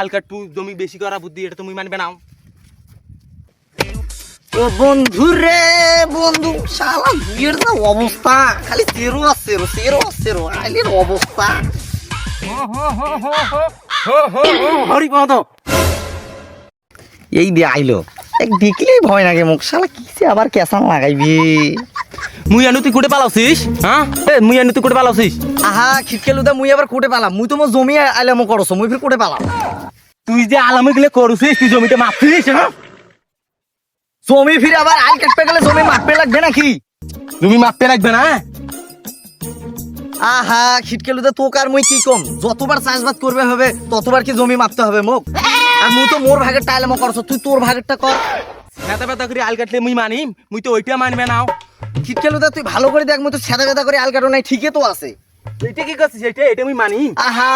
আলকাটু জমি বেশি করা বুদ্ধি, এটা তুমি মানবে নাও। ও বন্ধু রে বন্ধু, শালা বিয়ের যা অবস্থা, খালি তেরো আছে আইলের অবস্থা। হরিপদ এই দিয়ে আইলো, এক দেখলেই ভয় লাগে মুখ, শালা কিসে আবার কেসান লাগাইবি। মুই আনু তুই কোটে পালাওছিস? হ্যাঁ মুই আনু তুই কোটে পালাওছিস? আহা খিটকেলুদা, মুই আবার কোটে পালাম? মুই তো মোর জমি আইলাম করছো, মুই ফির কোটে পালাম? তুই যে আলামে গেলে করছিস, তুই জমিটা মাপছিস? হ্যাঁ জমি ফিরে আবার আল কাটতে গেলে জমি মাপতে লাগবে নাকি? জমি মাপতে লাগবে না? আহা খিটকেলুদা, তোকে আর মুই কি কম, যতবার চাষবাদ করবে হবে ততবার কি জমি মাপতে হবে মোক? আর মুই তো মোর ভাগের টাইলাম করছো, তুই তোর ভাগেরটা কর। ছাতা পাতা করে আল কাটলে মুই মানিম? মুই তো ওইটা মানবে নাও। খিটকেলুদা তুই ভালো করে দেখ, মুই তো সাদা বেদা করে আল কাটো নাই, ঠিকই তো আছে। এইটা কি করছিস? এটা মুই মানি। আহা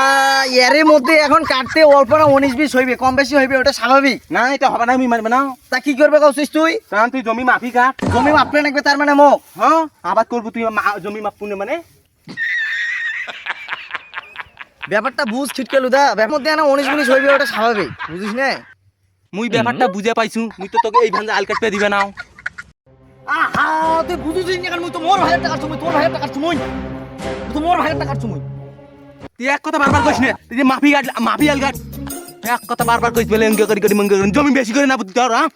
এর মধ্যে এখন কাটতে অল্প না 19-20 হইবে, কম বেশি হইবে, ওটা স্বাভাবিক। না এটা হবে না, মুই মানবে নাও। তা কি করবে কইছিস তুই? কারণ তুই জমি মাপি কাট। জমি মাপলে নাকবে তার মানে মোক? হ্যাঁ আবাদ করবো, তুই জমি মাপুনে মানে? ব্যাপারটা বুঝ খিটকেলুদা, ব্যাপার মধ্যে না 19-20 হইবে, ওটা স্বাভাবিক, বুঝিস না? মুই ব্যাপারটা বুঝে পাইছু, মুই তো তোকে এই ভাঞ্জা আল কাটতে দিবে নাও। আহা তুই বুঝিস না, মুই তো মোর ভাগের টাকা তুমি, তোর ভাগের টাকা তুমি, তুই তো মোর ভাগের টাকা তুমি। তুই এক কথা বারবার কইস না, তুই যে মাফি কাট, মাফি আল কাট, এক কথা বারবার কইস বলে এঙ্গে করি মঙ্গে করি, জমি বেশি করে না বুদ্ধি ধর। হ্যাঁ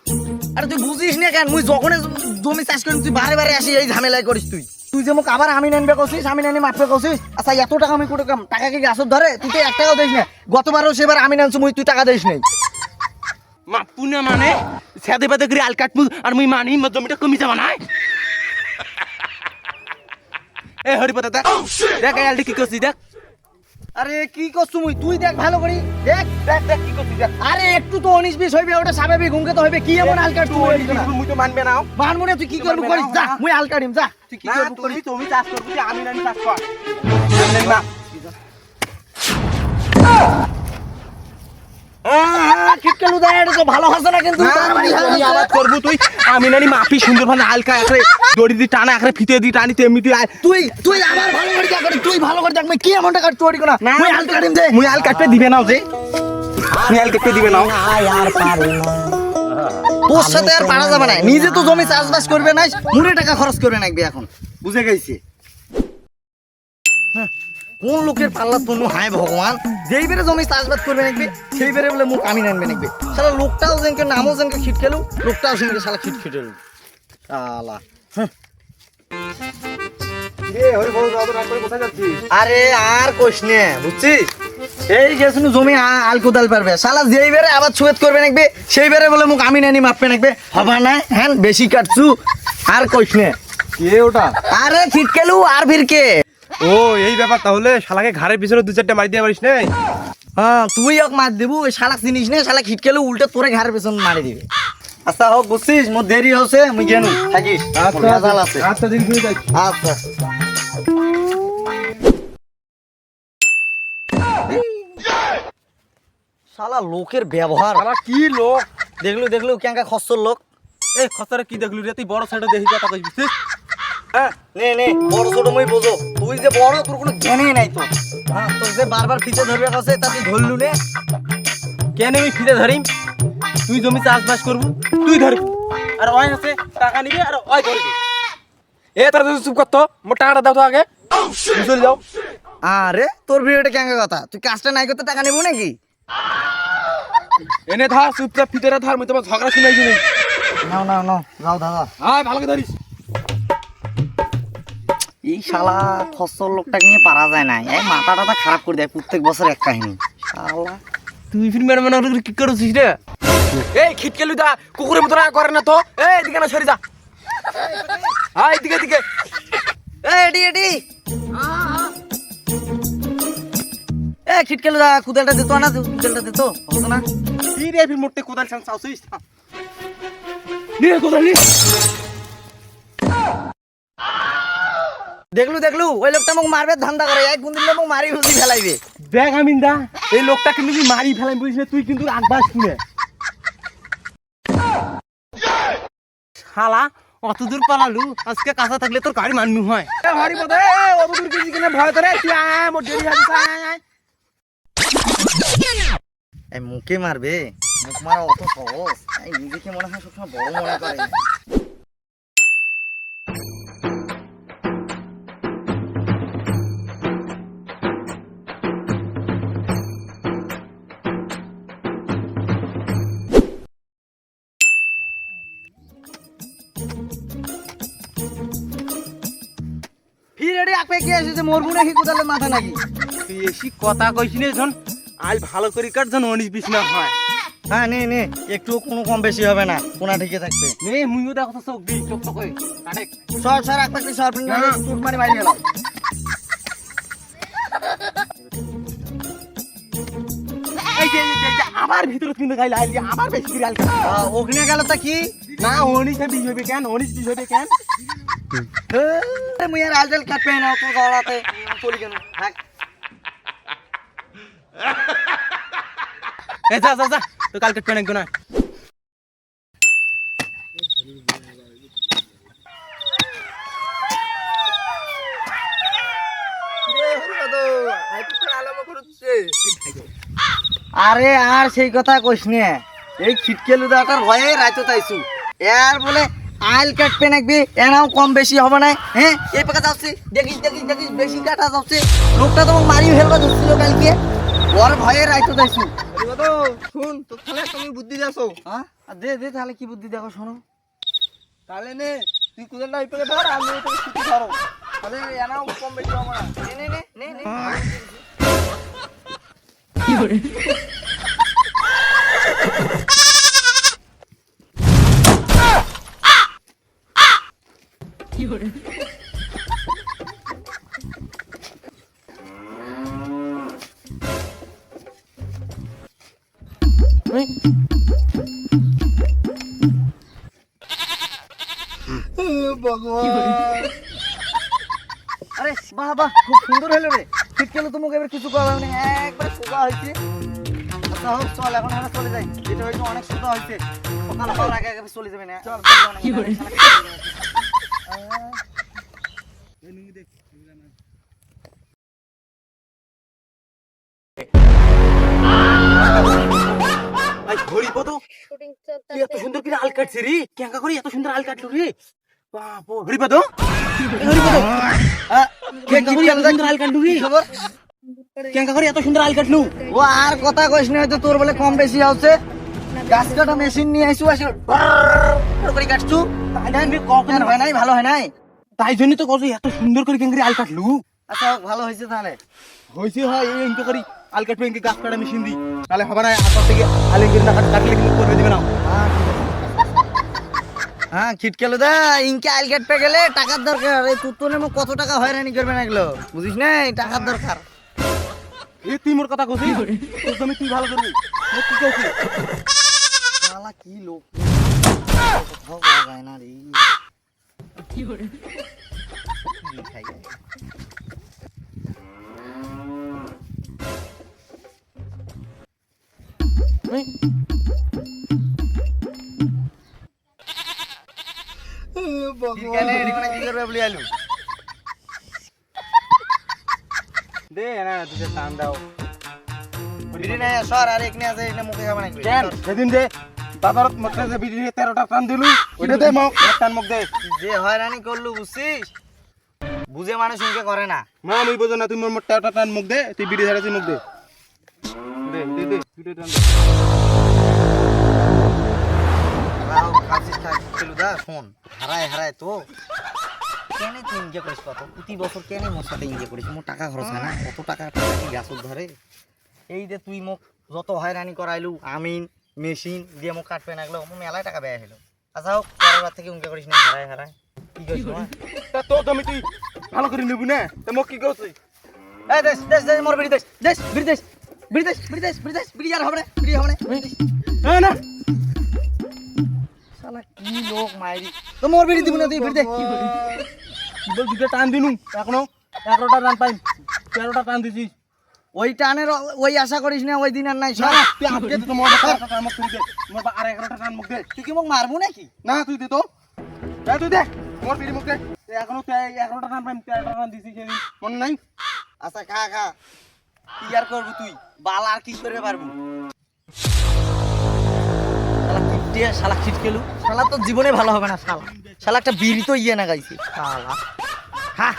আরে তুই বুঝিস না কেন, মুই যখন জমি চাষ করি তুই বারে বারে আসি এই ঝামেলাই করিস। তুই যে মোক আবার আমি নানবে কছিস, আমি নানি মাপবে কছিস। আচ্ছা এত টাকা আমি কোটে কাম, টাকা কি গাছত ধরে? তুই তো 1 টাকাও দিস না, গতবারও সেবার আমি নানছু, মুই তুই টাকা দিস নাই। মাপুনে মানে সাদে বাদে করে আল কাটমু আর মুই মানি, মোর জমিটা কমি যাবা না? এ হরিপদ দেখ দেখ এই আলটি কি করছিস দেখ। আরে কি করছু মুই, তুই দেখ ভালো করি, দেখ দেখ দেখ কি করছিস দেখ। আরে একটু তো 19-20 হইবে, ওটা স্বাভাবিক, হুমকে তো হইবে, কি এমন আল কাট তুই? মুই তো মানবে নাও। মানমনে তুই কি করবি করিস, যা মুই আল কাটিম, যা তুই কি না করবি তুই করিস। তুমি চাষ করবি, আমি নানি চাষ কর। আমি নানি মা খিটকেলুদা, এটা তো ভালো হচ্ছে না কিন্তু। আমি আবাদ করবো, তুই আমি নানি মাপি সুন্দর ভাবে আলকা একরে দড়ি দি টানা একরে ফিতে দি টানি তেমনি তুই তুই আমার ভালো করে দেখ, তুই ভালো করে দেখ, মুই কি এমনটা কাট চুরি করা, মুই আল কাটিম দে। মুই আল কাটতে দিবে নাও যে, মুই আল কাটতে দিবে নাও। তোর সাথে আর পারা যাবে না, নিজে তো জমি চাষবাস করবে না, মুড়ে টাকা খরচ করবে নাকবে এখন, বুঝে গেছি। কোন লোকের পাল্লা তনু, হায় ভগবান, যেই বেরে জমি চাষবাস করবে নাকবে সেই বেরে বলে মুখ আমি নানবে নাকবে। শালা লোকটাও যেনকে নামও যেনকে খিটকেলু, লোকটাও যেনকে শালা খিটখিটেলু শালা। আরে আর কইস নে, বুঝছিস, এই গেছুন জমি আল কোদাল পারবে, শালা যেই বেরে আবার সুয়েত করবে নাকবে সেই বেরে বলে মুখ আমি নানি মাপবে নাকবে, হবা না? হ্যাঁ বেশি কাটছু, আর কইস নে। কে ওটা? আরে খিটকেলু আর ভিড়কে। ও এই ব্যাপার, তাহলে শালাকে ঘাড়ের পিছনে 2-4টা মারি দিয়ে পারিস নাই? হ্যাঁ তুই এক মার দেবু, ওই শালা চিনিস না, শালা খিটকেলু উল্টে তোরে ঘাড়ের পেছন মারি দিবে। আচ্ছা হোক, বুঝছিস মোর দেরি হচ্ছে, মুই গেনু থাকিস, ভেজাল আছে। আচ্ছা দেখি তুই দেখ। আচ্ছা শালা লোকের ব্যবহার, শালা কি লোক! দেখলু কেঙ্কা খচ্চর লোক। এই খসরে কি দেখলু রে, তুই বড় সাইডে দেখি কথা কইছিস তুই? হ্যাঁ নে বড় ছোট মুই বোঝো, তুই যে বড় তোর কোনো জ্ঞানই নাই তো। হ্যাঁ তোর যে বারবার ফিতে ধরবে কাছে, তা তুই ধরলু নে। কেন আমি ফিরে ধরিম? তুই জমি চাষবাস করবো, তুই ধরবি, আর ওই আছে টাকা নিবে আর ওই ধরবি। এ তারা তুই চুপ করতো, মোর টাকাটা দাও তো আগে, চলে যাও। আরে তোর ভিডিওটা কেঙ্কা কথা, তুই কাজটা নাই করতে টাকা নেবো নাকি? এনে ধর চুপচাপ ফিতেরা ধর, মুই তোমার ঝগড়া শুনাইছি নি। নাও যাও দাদা। আয় ভালো করে ধরিস। এই শালা খচ্চর লোকটাকে নিয়ে পারা যায় না, এই মাথাটা খারাপ করে দেয় প্রত্যেক বছর এক কাহিনী শালা। তুই ফির মেরে মনে কি করছিস রে? এই খিটকেলু দা, কুকুরের মতো রাগ করে না তো। এই দিকে না, সরে যা। আয় দিকে। এডি খিটকেলু দা, কুদালটা দিত না, কুদালটা দিত হতো না। কি রে ফির মোটে কোদাল চান চাউছিস? নি কোদাল নি। দেখলু ওই লোকটা মোক মারবে ধান্দা করে, এক গুণ দিলে মোক মারি ভুজি ফেলাইবে। দেখ আমিন্দা, এই লোকটাকে কিন্তু মারি ফেলাই বুঝিস না, তুই কিন্তু রাখবাস শুনে। শালা অত দূর পালালু, আজকে কাঁচা থাকলে তোর গাড়ি মাননু হয়। এ হরিপদ, অত দূর গেছি কিনা ভয় করে, তুই আয়, মোর দেরি হচ্ছে, আয়। এই মুখে মারবে, মুখ মারা অত সহজ? এই নিজেকে মনে হয় সবসময় বড় মনে করে। ফিরে আপে কি এসেছে, মরবো নাকি কোদালে মাথা নাকি? তুই এসি কথা কইস নে জন, আজ ভালো করে কাট জন 19-20 না হয়। হ্যাঁ নে নে, একটু কোনো কম বেশি হবে না, কোনা ঠিকই থাকবে। নে মুইও দেখো তো চোখ দি, চোখ তো কই কাটে। সর সর এক পাশে সর, ফিঙ্গার চুট মারি মারি গেল। এই যে আবার ভিতরে কিন্তু গাইলা আইলি, আবার বেশি করে আলকা। ওখানে গেল তা কি? না 19-20 হবে কেন? 19-20 হবে কেন? মুই আর আলজাল কাটবে না তো দৌড়াতে চলি কেন? থাক। এ যা যা যা, তো কাল কাটবে না একদম না। আরে আর সেই কথা কইস নে, এই খিটকে লুদাটার ভয়ে রাইতো তাইছু। এর বলে আইল কাটবে নাকবি, এনাও কম বেশি হবে না। হ্যাঁ এই পাকা যাচ্ছে, দেখিস দেখিস দেখিস বেশি কাটা যাচ্ছে। লোকটা তো মারি ফেলবা ধরছিল কালকে, ওর ভয়ে রাইতো তাইছু। শুন তো তাহলে তুমি বুদ্ধি দাসো। হ্যাঁ দে দে, তাহলে কি বুদ্ধি দেখো শোনো। তাহলে নে তুই কুদালটা ওই পাকে ধর, আমি ওই পাকে ছুটি ধরো, তাহলে এনাও কম বেশি হবে না। নে নে নে নে নে। আরে বাহ বাহ, খুব সুন্দর হলো রে। খিটকেলো তোমাকে এবার কিছু করা হবে না, একবার সোজা হয়েছে। আচ্ছা হোক, চল এখন আমরা চলে যাই, যেটা হয়তো অনেক সোজা হয়েছে। সকাল হওয়ার আগে আগে চলে যাবে না। চল আই ঘড়ি কত তুই এত সুন্দর করে আল কাটছিস রে, কেঙ্কা করে এত সুন্দর আল কাটলু রে? বাপ হরি পদ, হরি পদ, কেঙ্কা করে এত সুন্দর আল কাটলু রে? খবর? কেঙ্কা করে এত সুন্দর আল কাটলু? ও আর কথা কইস না, হয়তো তোর বলে কম বেশি হচ্ছে। গাছ কাটা মেশিন নিয়ে আইসু, আসি করে কাটছু। কখন হয় নাই, ভালো হয় নাই। তাই জন্য তো কত এত সুন্দর করে কেঙ্কা করে আল কাটলু। আচ্ছা হোক, ভালো হয়েছে তাহলে। হইছে হয় এই এমনি করি আল কাটবে এমনি গাছ কাটা মেশিন দি, তাহলে হবে না। আসার থেকে আল এমনি না কাটলে কিন্তু করবে দিবে না। হ্যাঁ খিটকেলো দা, ইনকে আইল কাটতে গেলে টাকার দরকার। এই তুই তো নেমো কত টাকা হয়রানি করবে না এগুলো, বুঝিস না? টাকার দরকার। এই তুই মোর কথা কইছিস, তোর জমি তুই ভালো করবি, মই কি কইছি? শালা কি লোক, কোথাও পাওয়া যায় না রে। কি খাই? দে না তুই টান দাও। কেন সেদিন যে দাদার মধ্যে যে বিড়ি 13টা টান দিলু, ওইটা দে মোক টান মুখ দে। যে হয়রানি করলু বুঝছিস, বুঝে মানুষ ইনকে করে না। মা আমি বুঝো না, তুই মোর 13টা টান মুখ দে, তুই বিড়ি ছাড়াছিস মুখ দে। দে দে দে দুটো টান দে। শোন, হারায় হারায় তো কেন তুই ইনকে করিস? কত প্রতি বছর কেন মোর সাথে ইনকে করিস? মোর টাকা খরচ হয় না, অত টাকা কি গাছত ধরে? এই যে তুই মোক যত হয়রানি করাইলু, আমিন মেশিন দিয়ে মোক কাটবে না গেলো, মোর মেলায় টাকা ব্যয় হলো। আচ্ছা হোক, পরের বার থেকে ইনকে করিস না, হারায় হারায়। কি করিস? তা তো জমি তুই ভালো করে নিবি না, তা মোক কি করছিস? এই দেশ দেশ দেশ মোর বিড়ি দেশ দেশ বিড়ি দেশ বিড়ি দেশ বিড়ি দেশ বিড়ি দেশ বিড়ি আর হবে না, বিড়ি হবে না। না না শালা কি লোক মাইরি, তো মোর বিড়ি দিব না, তুই বিড়ি দে। কি বল দুটো টান দিনু, এখনো 11টা টান পাইম, 13টা টান দিছিস। ওই টানের ওই আশা করিস না, ওই দিন আর নাই। না তুই আজকে তো মোর 13টা টান মুখ তুই দে, মোর আর 11টা টান মুখ দে। তুই কি মোক মারবো নাকি? না তুই দে তো, তুই দে মোর বিড়ি মুখ দে। এখনো 11টা টান পাইম, 13টা টান দিছিস সেদিন, মনে নাই? আচ্ছা খা খা, কি আর করবো তুই, বাল আর কি করে পারবো? টিয়া শালা খিটকেলু। শালা তো জীবনে ভালো হবে না শালা। শালা একটা বিড়ি তো ইয়ে না গাইছে শালা। হ্যাঁ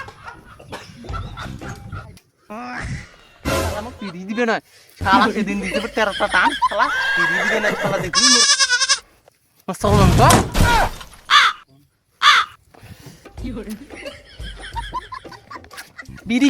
শালা আমাকে পিড়ি দিবে না। শালা সেদিন দিতে পারে 13টা টান। শালা পিড়ি দিবে না, শালা দেখবি মোর। চলন তো। বিড়ি